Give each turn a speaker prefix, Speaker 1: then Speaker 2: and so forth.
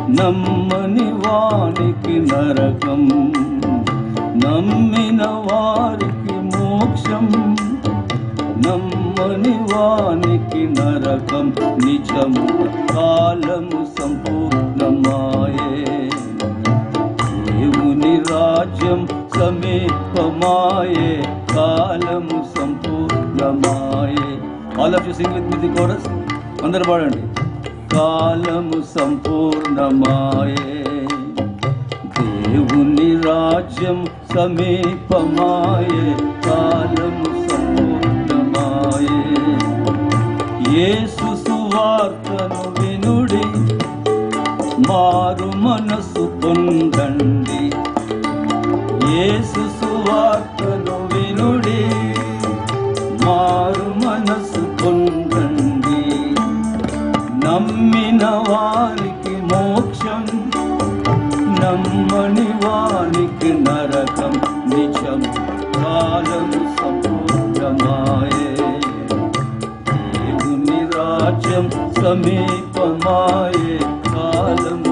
Speaker 1: నమ్మని వానికి నరకం, నమ్మిన వారికి మోక్షం. నమ్మని వానికి నరకం నిజము, కాలము సంపూర్ణమాయే. దేవుని రాజ్యం సమీపమాయే, కాలము సంపూర్ణమాయే. All of you sing with me the chorus. అందరూ పాడండి. కాలము సంపూర్ణమాయే, దేవుని రాజ్యం సమీపమాయే, కాలము సంపూర్ణమాయే. యేసు సువార్తను వినుడి, మారు మనసు పొందండి. యేసు సువార్తను వినుడి, మారు మనసు పొందండి. నమ్మిన వారికి మోక్షం, నమ్మని వానికి నరకం నిజం, కాలము సంపూర్ణమాయే. దేవుని రాజ్యం సమీపమాయే, కాలం